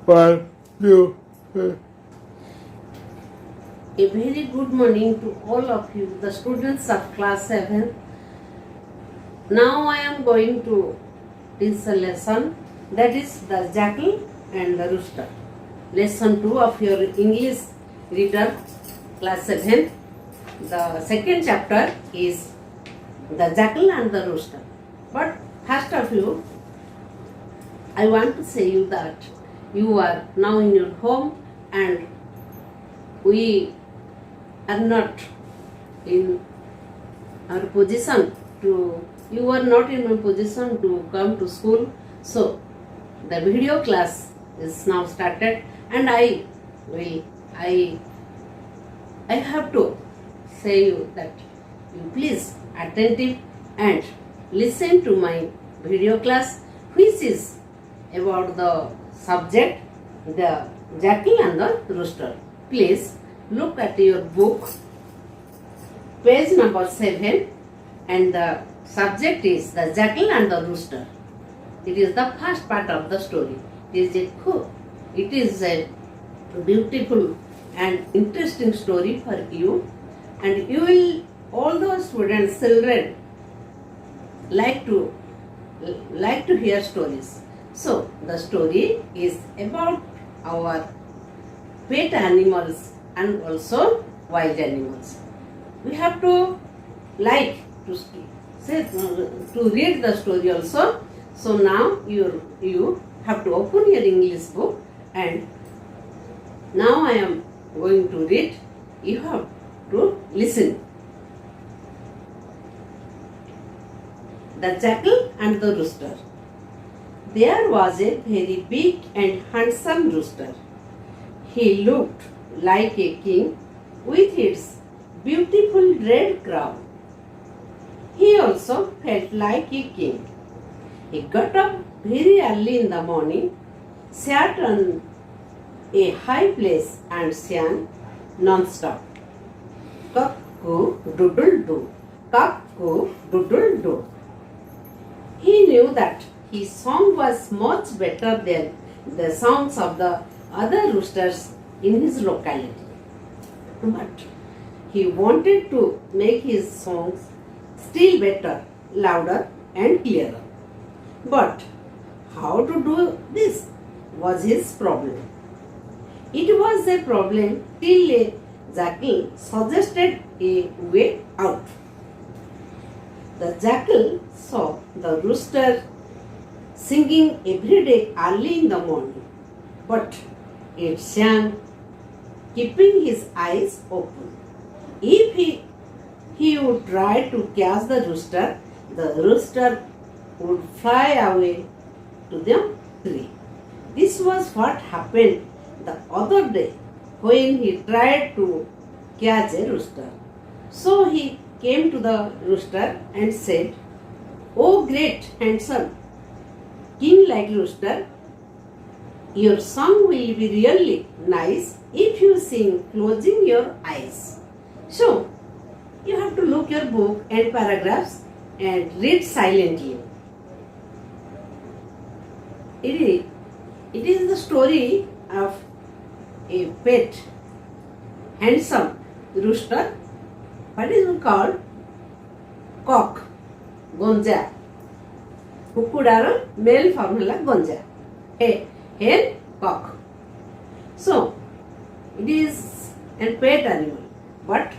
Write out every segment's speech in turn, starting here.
1, 2, 3. A very good morning to all of you, the students of class 7. Now I am going to teach a lesson, that is the jackal and the rooster. Lesson 2 of your English reader, class 7. The second chapter is the jackal and the rooster. But first of you, I want to say you that you are now in your home and we are not in our position to, you are not in a position to come to school. So the video class is now started and I have to say you that you please attentive and listen to my video class, which is about the subject the jackal and the rooster. Please look at your book, page number 7, and the subject is the jackal and the rooster. It is the first part of the story. It is a beautiful and interesting story for you, and you will, all the students, children, like to hear stories. So the story is about our pet animals and also wild animals. We have to like to read the story also. So now you have to open your English book, and now I am going to read. You have to listen. The jackal and the rooster. There was a very big and handsome rooster. He looked like a king with its beautiful red crown. He also felt like a king. He got up very early in the morning, sat on a high place and sang non-stop. Cock-a-doodle-doo, cock-a-doodle-doo. He knew that his song was much better than the songs of the other roosters in his locality. But he wanted to make his songs still better, louder and clearer. But how to do this was his problem. It was a problem till a jackal suggested a way out. The jackal saw the rooster singing every day early in the morning, but it sang keeping his eyes open. If he would try to catch the rooster would fly away to the tree. This was what happened the other day when he tried to catch a rooster. So he came to the rooster and said, "Oh great, handsome, king-like rooster, your song will be really nice if you sing closing your eyes." So, you have to look your book and paragraphs and read silently. It is the story of a pet, handsome rooster. What is it called? Cock, gonja. Kukudar male formula gonja. Hen, cock. So, it is a pet animal, but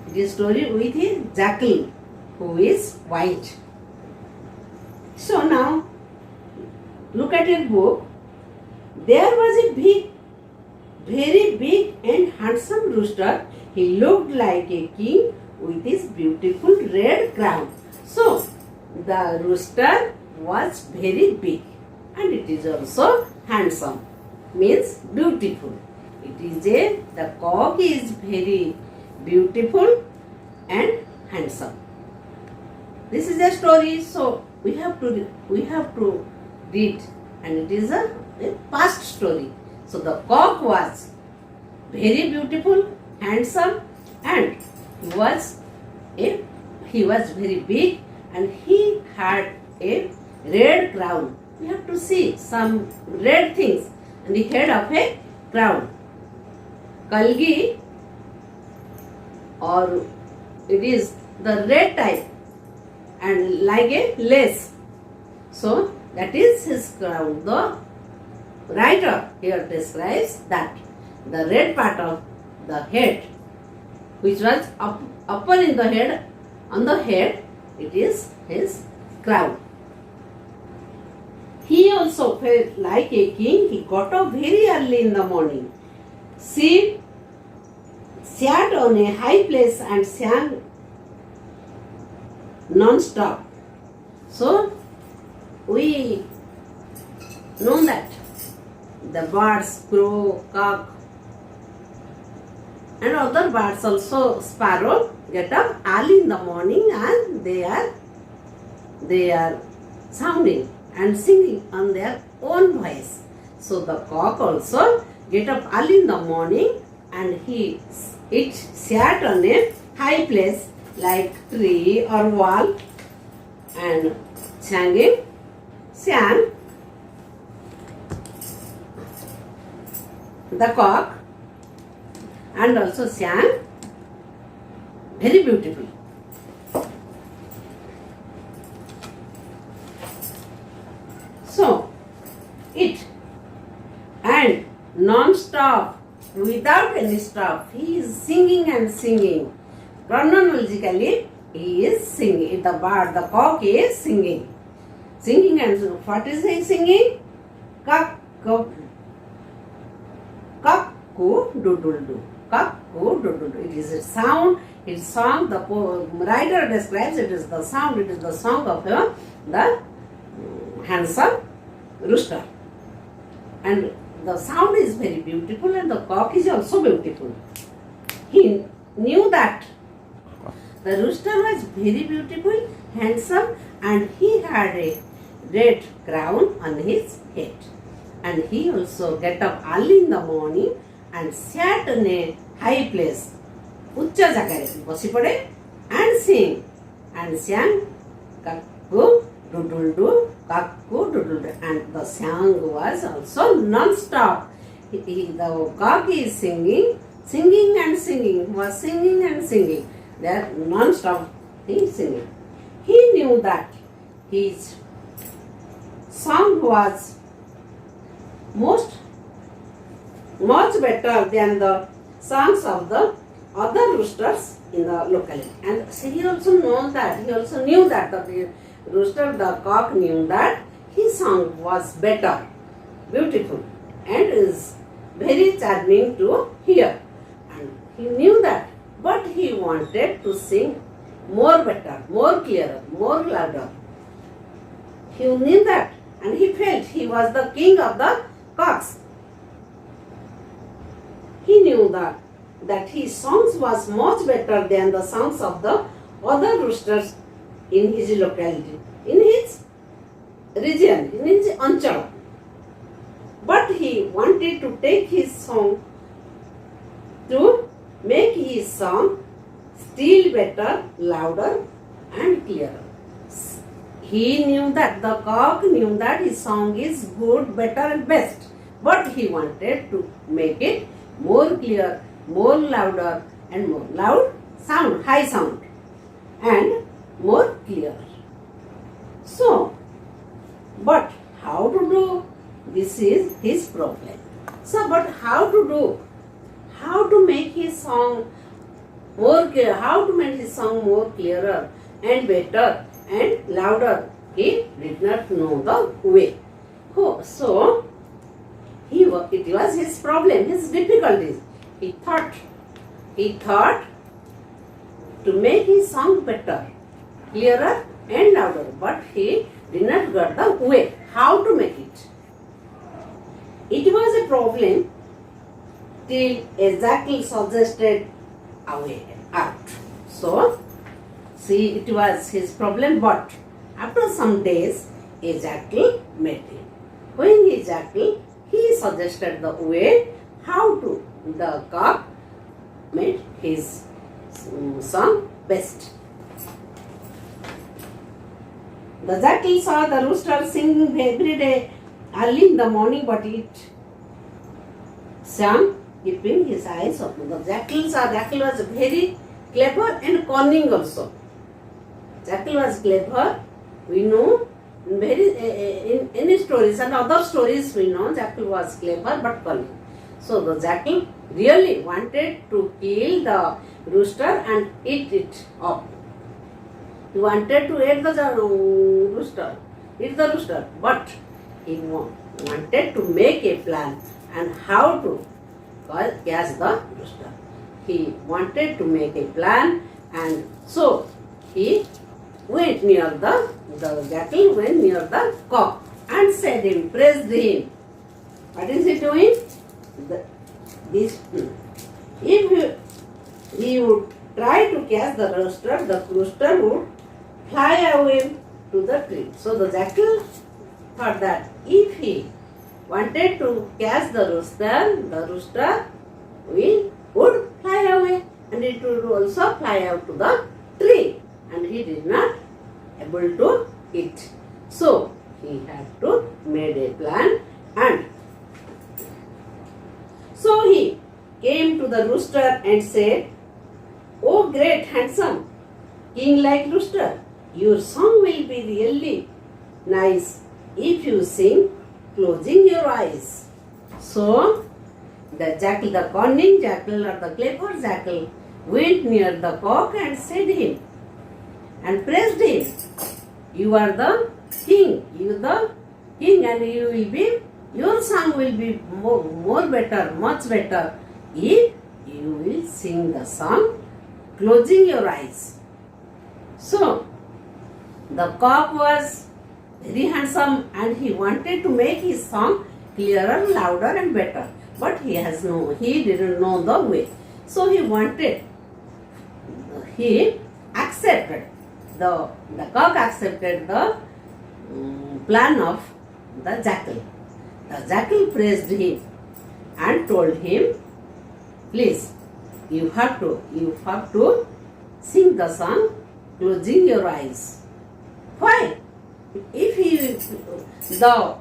it is story with a jackal who is white. So now, look at your book. There was a very big and handsome rooster. He looked like a king with his beautiful red crown. So, the rooster was very big and it is also handsome, means beautiful. The cock is very beautiful and handsome. This is a story, so we have to read, and it is a past story. So the cock was very beautiful, handsome, and he was very big, and he had a red crown. We have to see some red things. and the head of a crown. Kalgi, or it is the red type and like a lace. So that is his crown. The writer here describes that the red part of the head, which was upper in the head, on the head, it is his crown. He also felt like a king. He got up very early in the morning. She sat on a high place and sang non-stop. So we know that the birds crow, cock, and other birds also, sparrow, get up early in the morning and they are sounding and singing on their own voice. So the cock also get up early in the morning and it sat on a high place like tree or wall and sang. The cock and also sang very beautifully. So it and non-stop, without any stop, he is singing and singing. Chronologically, he is singing. The cock is singing. Singing, and what is he singing? Cock-co-doodle-doo. Cock-co-doodle-doo. It is a sound, it's song, the writer describes it is the sound, it is the song of the handsome rooster. And the sound is very beautiful and the cock is also beautiful. He knew that the rooster was very beautiful, handsome, and he had a red crown on his head. And he also get up early in the morning and sat on a high place, uccha jagare basi pade and sing and sang kakku doodle doo, kakku doodle doo, and the song was also non-stop. The cock is singing and singing, was singing and singing. They are non-stop. He is singing. He knew that his song was much better than the songs of the other roosters in the locality. And he also knew that the rooster, the cock knew that his song was better, beautiful, and is very charming to hear. And he knew that, but he wanted to sing more better, more clearer, more louder. He knew that, and he felt he was the king of the cocks. He knew that his songs was much better than the songs of the other roosters in his locality, in his region, in his anchal. But he wanted to take his song to make his song still better, louder and clearer. He knew that, the cock knew that his song is good, better and best. But he wanted to make it more clear, more louder and more loud sound, high sound and more clear. So, but how to do? This is his problem. So, but how to make his song more clear, how to make his song more clearer and better and louder? He did not know the way. So, it was his problem, his difficulties. He thought to make his song better, clearer and louder, but he did not get the way, how to make it. It was a problem till a jackal suggested a way out. So, see, it was his problem, but after some days, a jackal met him. When he suggested the way how to the cock made his song best. The jackal saw the rooster singing every day early in the morning, but it Sam keeping his eyes open. The jackal was very clever and cunning also. Jackal was clever. We know in any stories and other stories we know jackal was clever but cunning. So the jackal really wanted to kill the rooster and eat it up. He wanted to eat the rooster, but he wanted to make a plan and how to catch the rooster. He wanted to make a plan, and so he went near the jackal went near the cock and said him, praised him. What is he doing? If he would try to catch the rooster would fly away to the tree. So the jackal thought that if he wanted to catch the rooster would fly away and it would also fly out to the tree, and he did not able to eat. So he had to made a plan, and so he came to the rooster and said, "Oh great handsome king-like rooster, your song will be really nice if you sing closing your eyes." So the jackal, the cunning jackal or the clever jackal, went near the cock and said him and praised him. You are the king, and your song will be more better, much better if you will sing the song closing your eyes. So the cock was very handsome and he wanted to make his song clearer, louder and better. But he didn't know the way. So he accepted, the cock accepted the plan of the jackal. The jackal praised him and told him, please, you have to sing the song closing your eyes. Why? If the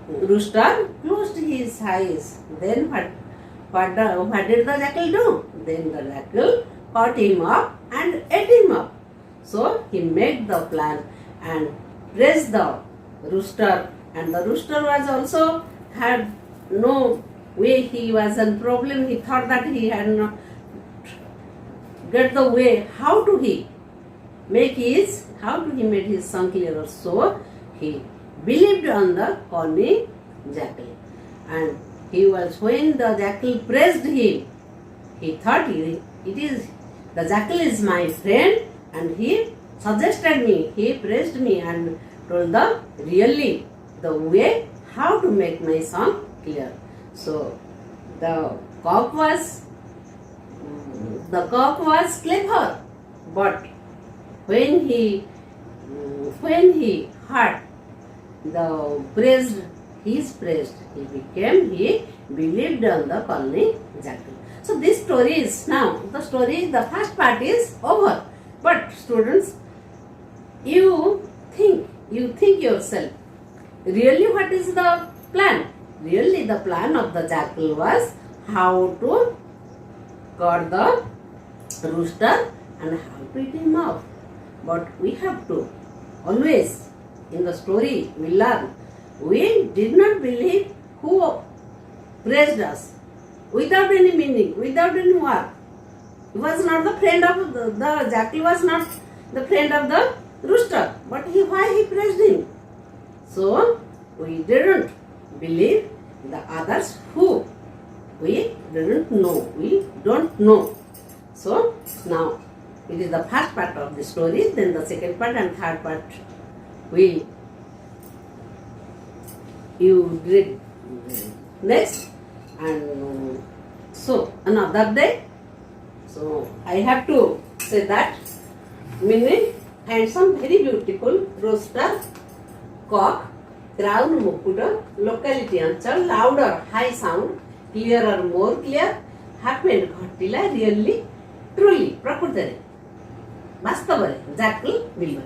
rooster closed his eyes, then what did the jackal do? Then the jackal caught him up and ate him up. So he made the plan and praised the rooster, and the rooster was also had no way. He was in problem. He thought that he had not get the way how to he make his song clearer. So he believed on the cunning jackal, and when the jackal praised him, he thought the jackal is my friend, and he suggested me, he praised me and told the way how to make my song clear. So the cock was clever, but when he heard he believed on the cunning jackal. So this story is now, the first part is over. But students, you think yourself, really what is the plan? Really the plan of the jackal was how to got the rooster and how to eat him up. But we have to always, in the story we learn, we did not believe who praised us without any meaning, without any work. He was not the friend of the jackal was not the friend of the rooster, but why he praised him? So we didn't believe the others who we don't know. So now it is the first part of the story, then the second part and third part you read next, and so another day. So I have to say that meaning handsome, very beautiful rooster, cock, crown, mukuta, locality anchal, louder, high sound, clearer, more clear, happened, ghotila, really, truly, prakutare, vastavare, jackal, bilba.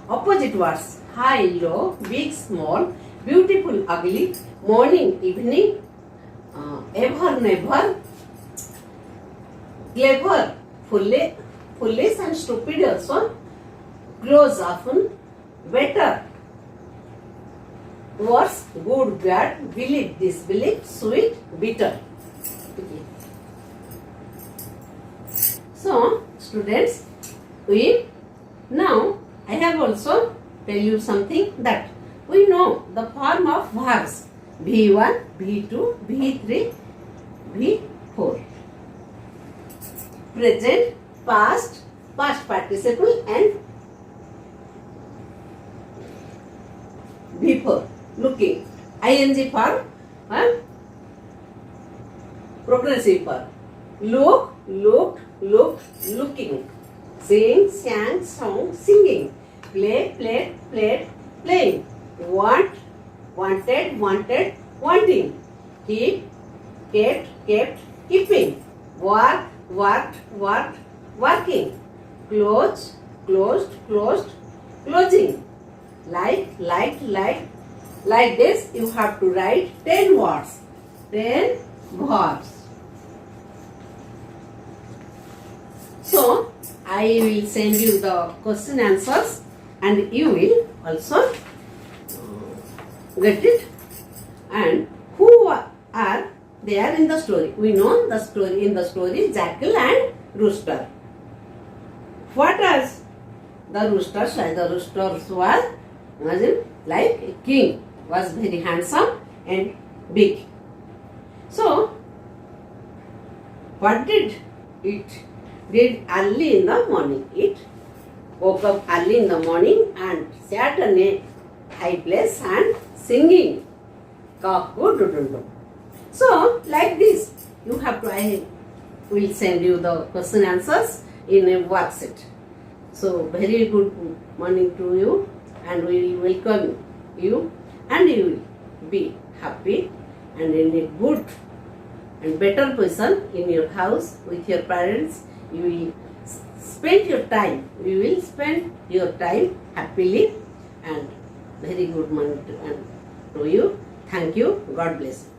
Opposite words, high, low, big, small, beautiful, ugly, morning, evening, ever, never, clever, foolish and stupid also, close, often, better, worse, good, bad, believe, disbelieve, sweet, bitter. Okay. So, students, now I have also tell you something that we know the form of verbs V1, V2, V3, V4. Present, past, past participle and V4. Looking. ING form, progressive form. Look, looked, looked, looking. Sing, sang, song, singing. Play, played, played, playing. Want, wanted, wanted, wanting. Keep, kept, kept, keeping. Work, worked, worked, working. Close, closed, closed, closing. Like, liked, liked. Like this, you have to write 10 words, 10 verbs. So, I will send you the question answers and you will also get it. And who are there in the story? We know the story, in the story, jackal and rooster. What was the roosters? The roosters was, imagine, like a king, was very handsome and big. So, what did it did early in the morning? It woke up early in the morning and sat on a high place and singing cock-a-doodle-doo. So, like this, you have to, I will send you the question answers in a worksheet. So, very good morning to you, and we will welcome you, and you will be happy and in a good and better position in your house with your parents. You will spend your time. You will spend your time happily, and very good morning to you. Thank you. God bless you.